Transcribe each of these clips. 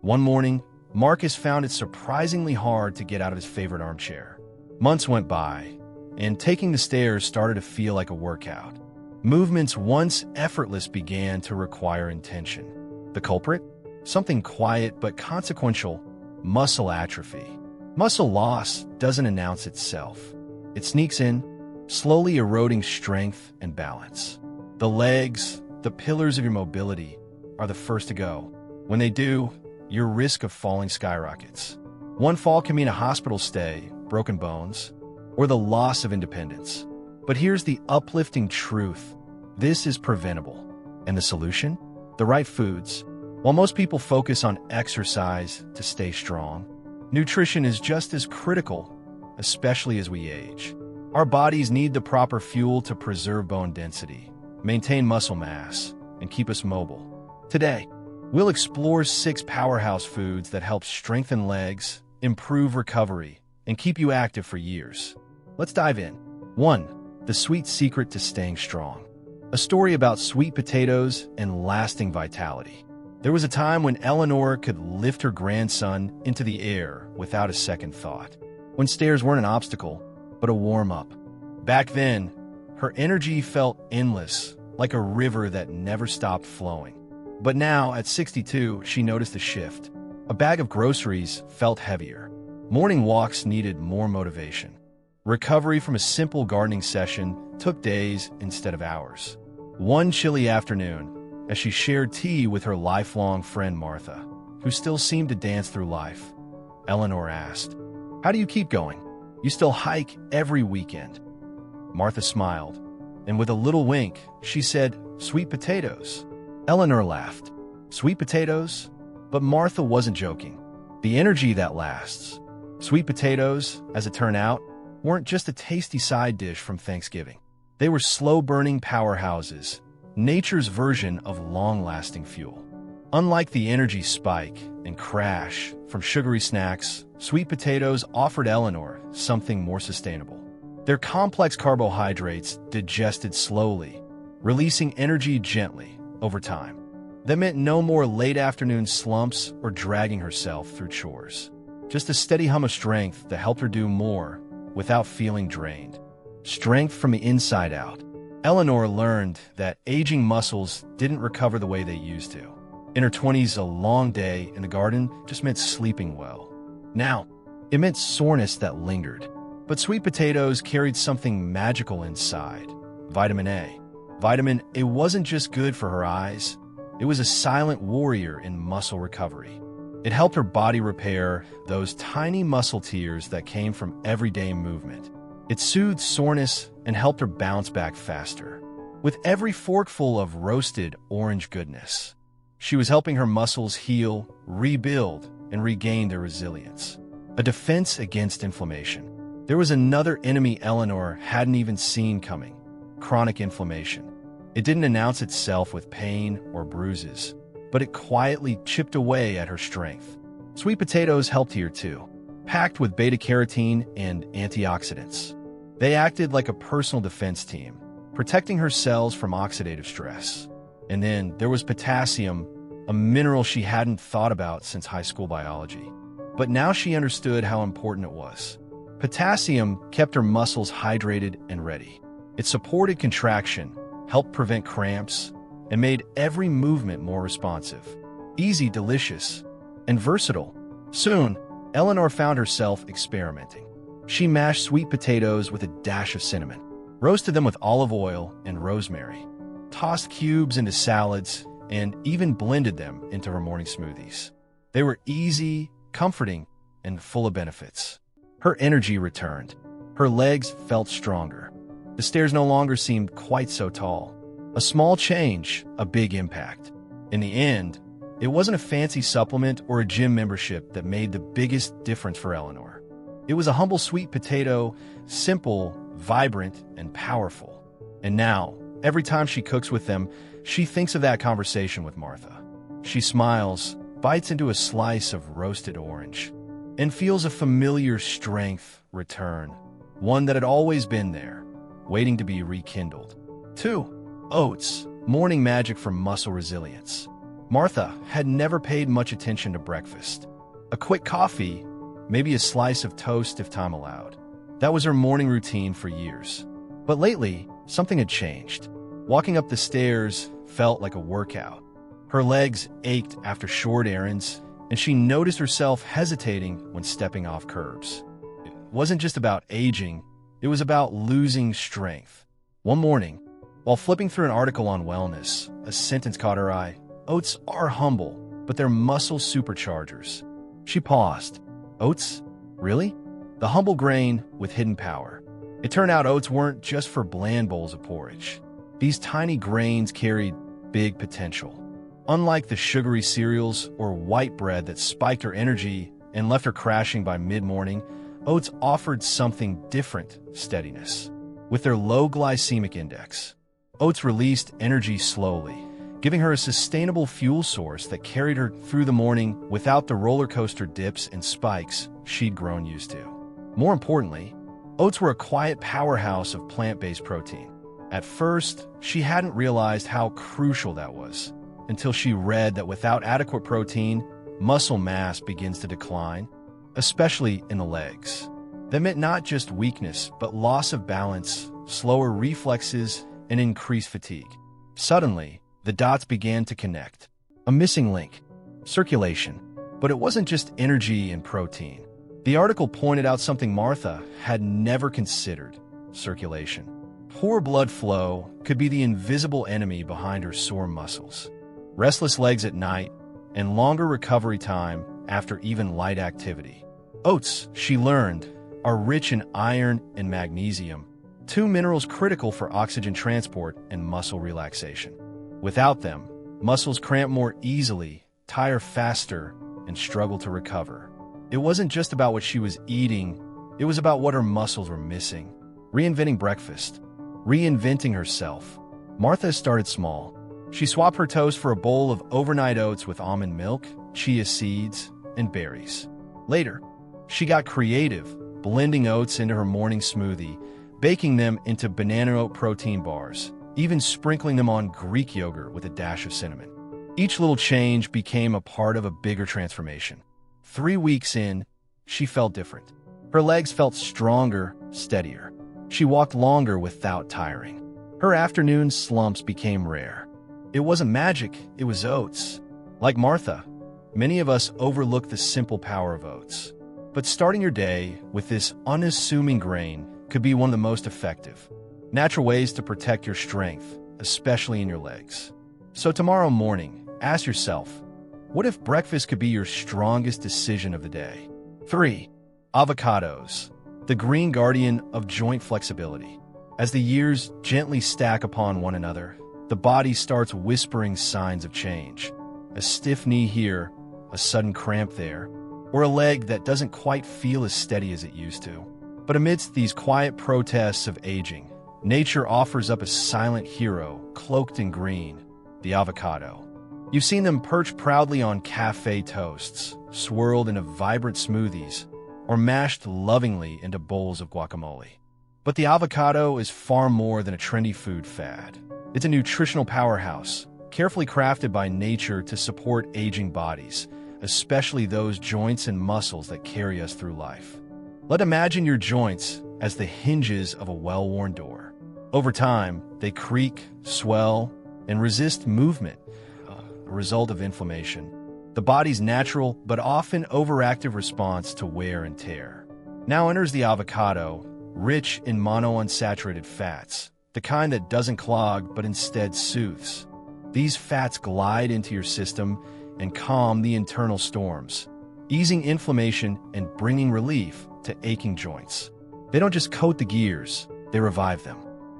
One morning, Marcus found it surprisingly hard to get out of his favorite armchair. Months went by, and taking the stairs started to feel like a workout. Movements once effortless began to require intention. The culprit? Something quiet but consequential: muscle atrophy. Muscle loss doesn't announce itself. It sneaks in, slowly eroding strength and balance. The legs, the pillars of your mobility, are the first to go. When they do, your risk of falling skyrockets. One fall can mean a hospital stay, broken bones, or the loss of independence. But here's the uplifting truth: this is preventable. And the solution? The right foods. While most people focus on exercise to stay strong, nutrition is just as critical, especially as we age. Our bodies need the proper fuel to preserve bone density, maintain muscle mass, and keep us mobile. Today, we'll explore 6 powerhouse foods that help strengthen legs, improve recovery, and keep you active for years. Let's dive in. 1. The sweet secret to staying strong. A story about sweet potatoes and lasting vitality. There was a time when Eleanor could lift her grandson into the air without a second thought, when stairs weren't an obstacle, but a warm-up. Back then, her energy felt endless, like a river that never stopped flowing. But now, at 62, she noticed a shift. A bag of groceries felt heavier. Morning walks needed more motivation. Recovery from a simple gardening session took days instead of hours. One chilly afternoon, as she shared tea with her lifelong friend Martha, who still seemed to dance through life, Eleanor asked, "How do you keep going? You still hike every weekend." Martha smiled, and with a little wink, she said, "Sweet potatoes." Eleanor laughed. Sweet potatoes? But Martha wasn't joking. The energy that lasts. Sweet potatoes, as it turned out, weren't just a tasty side dish from Thanksgiving. They were slow-burning powerhouses, nature's version of long-lasting fuel. Unlike the energy spike and crash from sugary snacks, sweet potatoes offered Eleanor something more sustainable. Their complex carbohydrates digested slowly, releasing energy gently over time. That meant no more late afternoon slumps or dragging herself through chores. Just a steady hum of strength that helped her do more without feeling drained. Strength from the inside out. Eleanor learned that aging muscles didn't recover the way they used to. In her 20s, a long day in the garden just meant sleeping well. Now, it meant soreness that lingered. But sweet potatoes carried something magical inside: vitamin A. Vitamin A wasn't just good for her eyes, it was a silent warrior in muscle recovery. It helped her body repair those tiny muscle tears that came from everyday movement. It soothed soreness and helped her bounce back faster. With every forkful of roasted orange goodness, she was helping her muscles heal, rebuild, and regain their resilience. A defense against inflammation. There was another enemy Eleanor hadn't even seen coming: chronic inflammation. It didn't announce itself with pain or bruises, but it quietly chipped away at her strength. Sweet potatoes helped here too, packed with beta-carotene and antioxidants. They acted like a personal defense team, protecting her cells from oxidative stress. And then there was potassium, a mineral she hadn't thought about since high school biology. But now she understood how important it was. Potassium kept her muscles hydrated and ready. It supported contraction, helped prevent cramps, and made every movement more responsive. Easy, delicious, and versatile. Soon, Eleanor found herself experimenting. She mashed sweet potatoes with a dash of cinnamon, roasted them with olive oil and rosemary, tossed cubes into salads, and even blended them into her morning smoothies. They were easy, comforting, and full of benefits. Her energy returned. Her legs felt stronger. The stairs no longer seemed quite so tall. A small change, a big impact. In the end, it wasn't a fancy supplement or a gym membership that made the biggest difference for Eleanor. It was a humble sweet potato, simple, vibrant, and powerful. And now, every time she cooks with them, she thinks of that conversation with Martha. She smiles, bites into a slice of roasted orange, and feels a familiar strength return, one that had always been there, waiting to be rekindled. 2. Oats, morning magic for muscle resilience. Martha had never paid much attention to breakfast. A quick coffee, maybe a slice of toast if time allowed. That was her morning routine for years. But lately, something had changed. Walking up the stairs felt like a workout. Her legs ached after short errands, and she noticed herself hesitating when stepping off curbs. It wasn't just about aging, it was about losing strength. One morning, while flipping through an article on wellness, a sentence caught her eye. Oats are humble, but they're muscle superchargers. She paused. Oats? Really? The humble grain with hidden power. It turned out oats weren't just for bland bowls of porridge. These tiny grains carried big potential. Unlike the sugary cereals or white bread that spiked her energy and left her crashing by mid-morning, oats offered something different: steadiness. With their low glycemic index, oats released energy slowly, giving her a sustainable fuel source that carried her through the morning without the roller coaster dips and spikes she'd grown used to. More importantly, oats were a quiet powerhouse of plant-based protein. At first, she hadn't realized how crucial that was, until she read that without adequate protein, muscle mass begins to decline, especially in the legs. That meant not just weakness, but loss of balance, slower reflexes, and increased fatigue. Suddenly, the dots began to connect. A missing link: circulation. But it wasn't just energy and protein. The article pointed out something Martha had never considered: circulation. Poor blood flow could be the invisible enemy behind her sore muscles. Restless legs at night, and longer recovery time after even light activity. Oats, she learned, are rich in iron and magnesium, two minerals critical for oxygen transport and muscle relaxation. Without them, muscles cramp more easily, tire faster, and struggle to recover. It wasn't just about what she was eating, it was about what her muscles were missing. Reinventing breakfast. Reinventing herself. Martha started small. She swapped her toast for a bowl of overnight oats with almond milk, chia seeds, and berries. Later, she got creative, blending oats into her morning smoothie, baking them into banana oat protein bars, even sprinkling them on Greek yogurt with a dash of cinnamon. Each little change became a part of a bigger transformation. 3 weeks in, she felt different. Her legs felt stronger, steadier. She walked longer without tiring. Her afternoon slumps became rare. It wasn't magic, it was oats. Like Martha, many of us overlook the simple power of oats. But starting your day with this unassuming grain could be one of the most effective. Natural ways to protect your strength, especially in your legs. So tomorrow morning, ask yourself, what if breakfast could be your strongest decision of the day? 3. Avocados, the green guardian of joint flexibility. As the years gently stack upon one another, the body starts whispering signs of change. A stiff knee here, a sudden cramp there, or a leg that doesn't quite feel as steady as it used to. But amidst these quiet protests of aging, nature offers up a silent hero cloaked in green: the avocado. You've seen them perched proudly on cafe toasts, swirled into vibrant smoothies, or mashed lovingly into bowls of guacamole. But the avocado is far more than a trendy food fad. It's a nutritional powerhouse, carefully crafted by nature to support aging bodies, especially those joints and muscles that carry us through life. Let's imagine your joints as the hinges of a well-worn door. Over time, they creak, swell, and resist movement, a result of inflammation, the body's natural but often overactive response to wear and tear. Now enters the avocado, rich in monounsaturated fats, the kind that doesn't clog but instead soothes. These fats glide into your system and calm the internal storms, easing inflammation and bringing relief to aching joints. They don't just coat the gears, they revive them.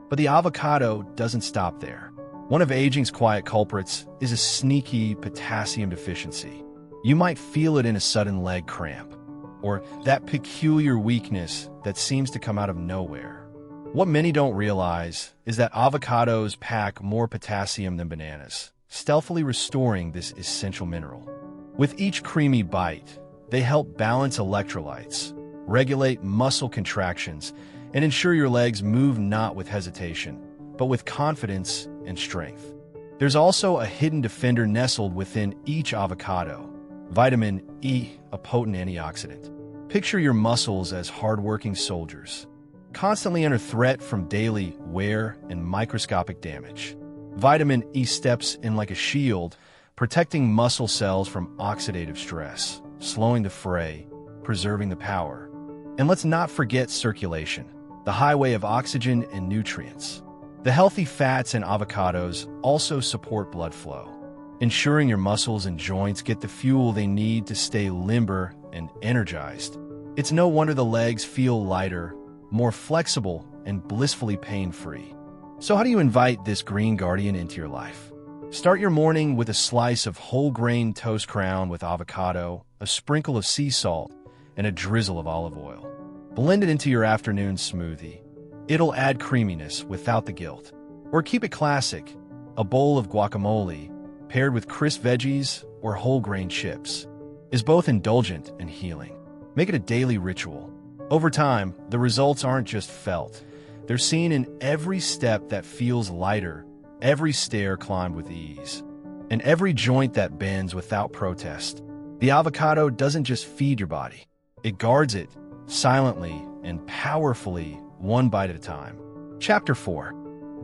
But the avocado doesn't stop there. One of aging's quiet culprits is a sneaky potassium deficiency. You might feel it in a sudden leg cramp, or that peculiar weakness that seems to come out of nowhere. What many don't realize is that avocados pack more potassium than bananas, stealthily restoring this essential mineral. With each creamy bite, they help balance electrolytes, regulate muscle contractions, and ensure your legs move not with hesitation, but with confidence and strength. There's also a hidden defender nestled within each avocado: vitamin E, a potent antioxidant. Picture your muscles as hardworking soldiers, constantly under threat from daily wear and microscopic damage. Vitamin E steps in like a shield, protecting muscle cells from oxidative stress, slowing the fray, preserving the power. And let's not forget circulation, the highway of oxygen and nutrients. The healthy fats in avocados also support blood flow, ensuring your muscles and joints get the fuel they need to stay limber and energized. It's no wonder the legs feel lighter, more flexible, and blissfully pain-free. So how do you invite this green guardian into your life? Start your morning with a slice of whole-grain toast crown with avocado, a sprinkle of sea salt, and a drizzle of olive oil. Blend it into your afternoon smoothie. It'll add creaminess without the guilt. Or keep it classic, a bowl of guacamole, paired with crisp veggies or whole-grain chips, is both indulgent and healing. Make it a daily ritual. Over time, the results aren't just felt. They're seen in every step that feels lighter, every stair climbed with ease, and every joint that bends without protest. The avocado doesn't just feed your body. It guards it, silently and powerfully, one bite at a time. Chapter 4.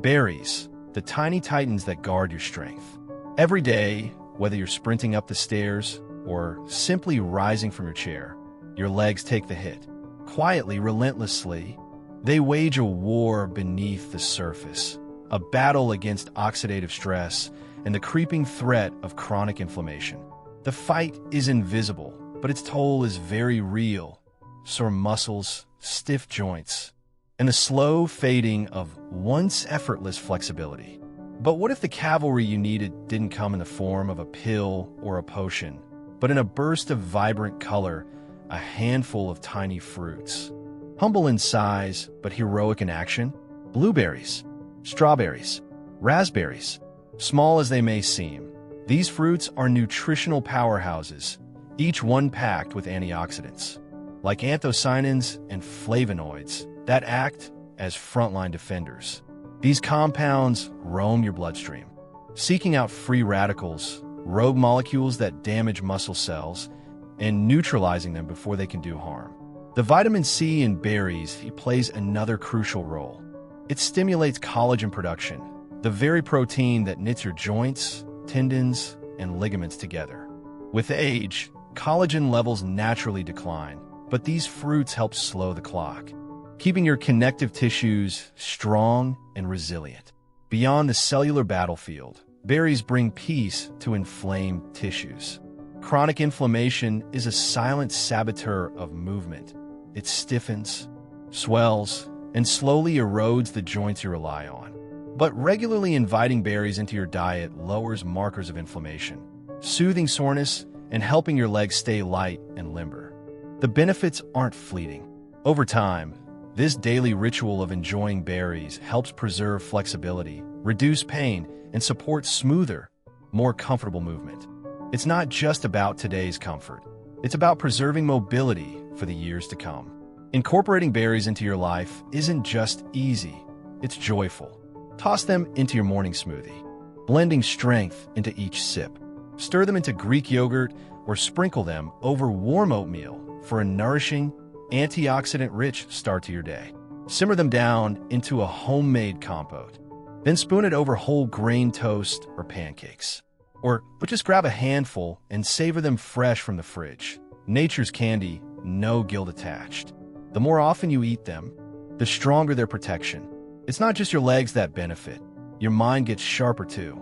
Berries, the tiny titans that guard your strength. Every day, whether you're sprinting up the stairs or simply rising from your chair, your legs take the hit. Quietly, relentlessly, they wage a war beneath the surface, a battle against oxidative stress and the creeping threat of chronic inflammation. The fight is invisible, but its toll is very real. Sore muscles, stiff joints, and the slow fading of once effortless flexibility. But what if the cavalry you needed didn't come in the form of a pill or a potion, but in a burst of vibrant color, a handful of tiny fruits? Humble in size, but heroic in action? Blueberries, strawberries, raspberries. Small as they may seem, these fruits are nutritional powerhouses, each one packed with antioxidants, like anthocyanins and flavonoids, that act as frontline defenders. These compounds roam your bloodstream, seeking out free radicals, rogue molecules that damage muscle cells, and neutralizing them before they can do harm. The vitamin C in berries plays another crucial role. It stimulates collagen production, the very protein that knits your joints, tendons, and ligaments together. With age, collagen levels naturally decline, but these fruits help slow the clock, keeping your connective tissues strong and resilient. Beyond the cellular battlefield, berries bring peace to inflamed tissues. Chronic inflammation is a silent saboteur of movement. It stiffens, swells, and slowly erodes the joints you rely on. But regularly inviting berries into your diet lowers markers of inflammation, soothing soreness and helping your legs stay light and limber. The benefits aren't fleeting. Over time, this daily ritual of enjoying berries helps preserve flexibility, reduce pain, and support smoother, more comfortable movement. It's not just about today's comfort. It's about preserving mobility for the years to come. Incorporating berries into your life isn't just easy, it's joyful. Toss them into your morning smoothie, blending strength into each sip. Stir them into Greek yogurt or sprinkle them over warm oatmeal for a nourishing, antioxidant-rich start to your day. Simmer them down into a homemade compote. Then spoon it over whole grain toast or pancakes. Or just grab a handful and savor them fresh from the fridge. Nature's candy, no guilt attached. The more often you eat them, the stronger their protection. It's not just your legs that benefit. Your mind gets sharper too.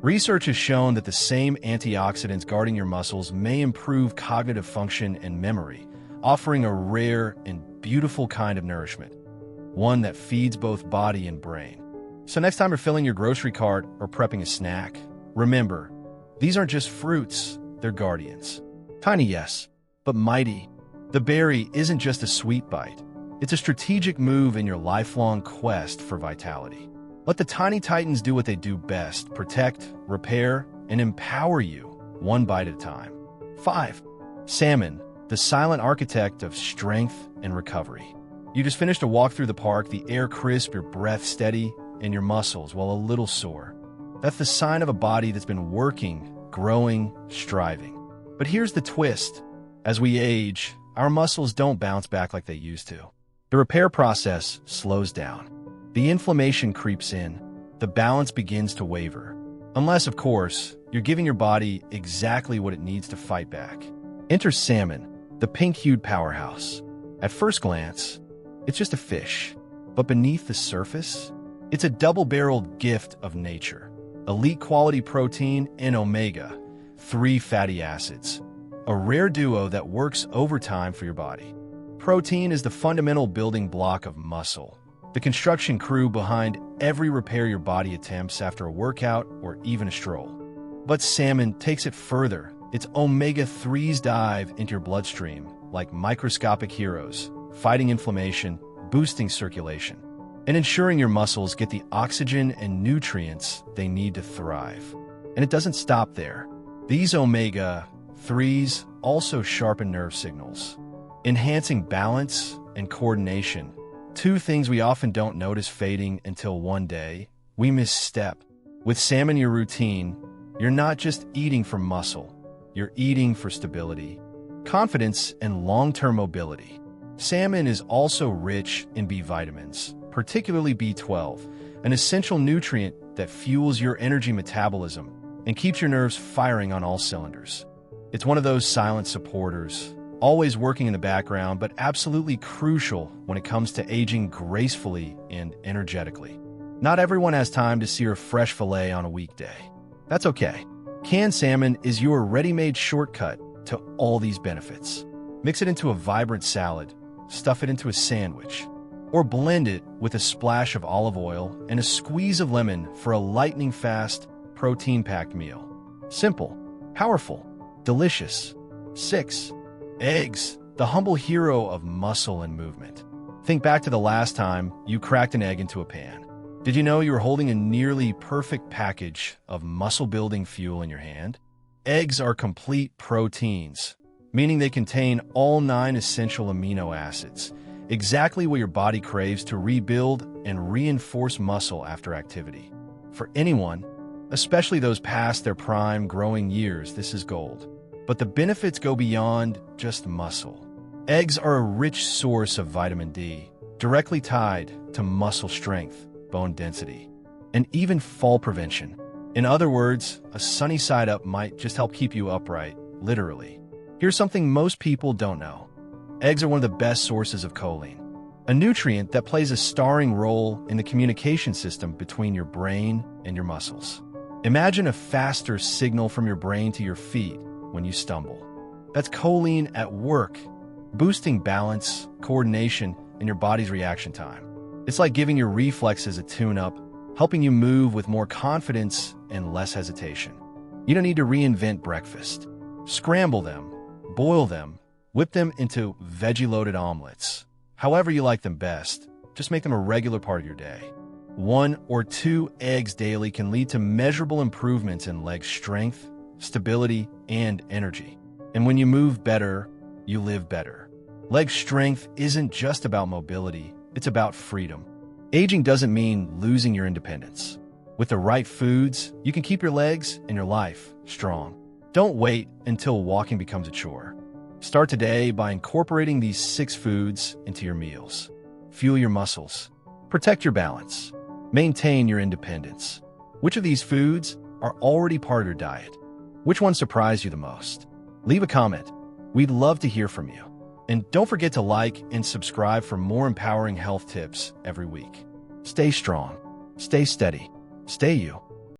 Research has shown that the same antioxidants guarding your muscles may improve cognitive function and memory, offering a rare and beautiful kind of nourishment, one that feeds both body and brain. So next time you're filling your grocery cart or prepping a snack, remember, these aren't just fruits, they're guardians. Tiny, yes, but mighty. The berry isn't just a sweet bite. It's a strategic move in your lifelong quest for vitality. Let the tiny titans do what they do best: protect, repair, and empower you, one bite at a time. 5. Salmon, the silent architect of strength and recovery. You just finished a walk through the park, the air crisp, your breath steady, and your muscles, well, a little sore. That's the sign of a body that's been working, growing, striving. But here's the twist. As we age, our muscles don't bounce back like they used to. The repair process slows down. The inflammation creeps in. The balance begins to waver. Unless, of course, you're giving your body exactly what it needs to fight back. Enter salmon, the pink-hued powerhouse. At first glance, it's just a fish. But beneath the surface, it's a double-barreled gift of nature. Elite quality protein and omega-3 fatty acids. A rare duo that works overtime for your body. Protein is the fundamental building block of muscle, the construction crew behind every repair your body attempts after a workout or even a stroll. But salmon takes it further. Its omega-3s dive into your bloodstream like microscopic heroes, fighting inflammation, boosting circulation, and ensuring your muscles get the oxygen and nutrients they need to thrive. And it doesn't stop there. These omega-3s also sharpen nerve signals, enhancing balance and coordination. Two things we often don't notice fading until one day we misstep. With salmon in your routine, you're not just eating for muscle, you're eating for stability, confidence, and long-term mobility. Salmon is also rich in B vitamins, particularly B12, an essential nutrient that fuels your energy metabolism and keeps your nerves firing on all cylinders. It's one of those silent supporters, always working in the background, but absolutely crucial when it comes to aging gracefully and energetically. Not everyone has time to sear a fresh fillet on a weekday. That's okay. Canned salmon is your ready-made shortcut to all these benefits. Mix it into a vibrant salad, stuff it into a sandwich, or blend it with a splash of olive oil and a squeeze of lemon for a lightning-fast, protein-packed meal. Simple, powerful, delicious. 6. Eggs, the humble hero of muscle and movement. Think back to the last time you cracked an egg into a pan. Did you know you were holding a nearly perfect package of muscle-building fuel in your hand? Eggs are complete proteins, meaning they contain all 9 essential amino acids, exactly what your body craves to rebuild and reinforce muscle after activity. For anyone, especially those past their prime growing years, this is gold. But the benefits go beyond just muscle. Eggs are a rich source of vitamin D, directly tied to muscle strength, bone density, and even fall prevention. In other words, a sunny side up might just help keep you upright, literally. Here's something most people don't know. Eggs are one of the best sources of choline, a nutrient that plays a starring role in the communication system between your brain and your muscles. Imagine a faster signal from your brain to your feet when you stumble. That's choline at work, boosting balance, coordination, and your body's reaction time. It's like giving your reflexes a tune-up, helping you move with more confidence and less hesitation. You don't need to reinvent breakfast. Scramble them, boil them, whip them into veggie-loaded omelets. However you like them best, just make them a regular part of your day. 1 or 2 eggs daily can lead to measurable improvements in leg strength, stability, and energy. And when you move better, you live better. Leg strength isn't just about mobility, it's about freedom. Aging doesn't mean losing your independence. With the right foods, you can keep your legs and your life strong. Don't wait until walking becomes a chore. Start today by incorporating these 6 foods into your meals. Fuel your muscles. Protect your balance. Maintain your independence. Which of these foods are already part of your diet? Which one surprised you the most? Leave a comment. We'd love to hear from you. And don't forget to like and subscribe for more empowering health tips every week. Stay strong, stay steady, stay you.